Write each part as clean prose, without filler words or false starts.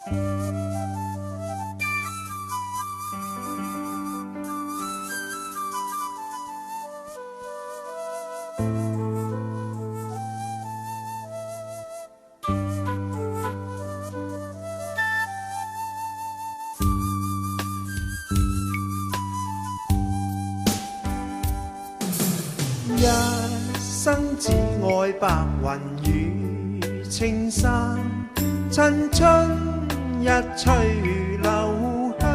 一生只愛白雲與青山，趁春日隨流去，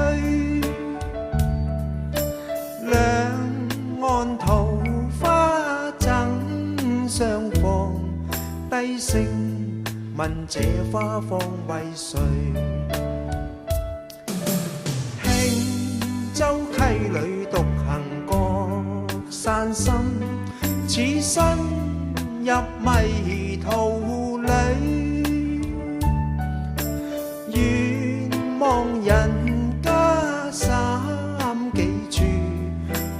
兩岸桃花爭相逢，低聲問這花放為誰？輕舟溪裏獨行各散心，此身入迷途裏，願望人家三幾處，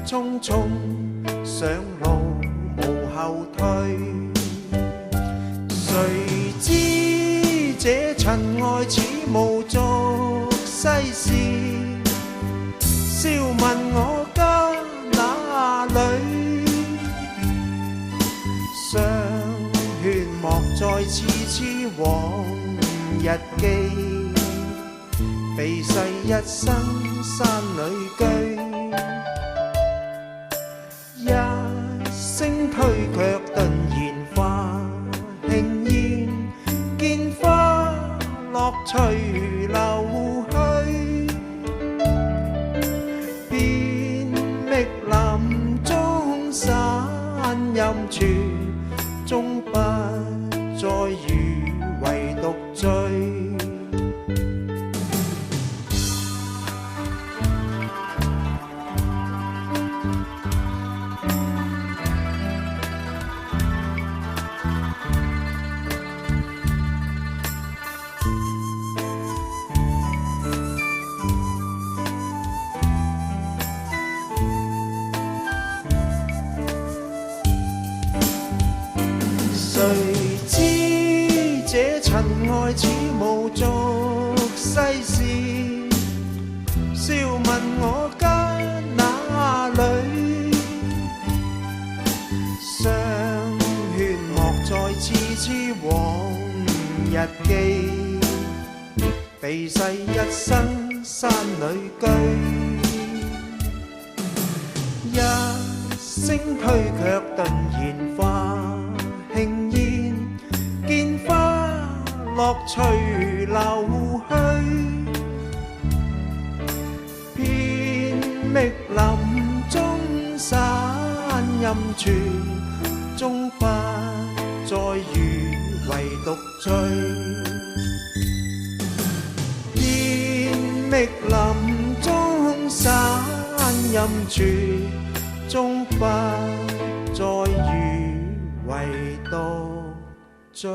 匆匆上路無後退。誰知這塵埃似無俗世事，笑問我家哪裏？相勸莫再痴痴往日記，避世一生山裏居。一聲推卻頓然化輕煙，見花落隨流去，遍覓林中散陰處，終不再餘唯獨醉。誰知這塵埃似無俗世事，笑問我家哪裏？相勸莫再痴痴往日記，避世一生山裏居。一聲推卻頓然化輕煙，見花落隨流去，遍覓林中散陰處，終不再餘唯獨醉。遍覓林中散陰處，終不再餘唯獨醉。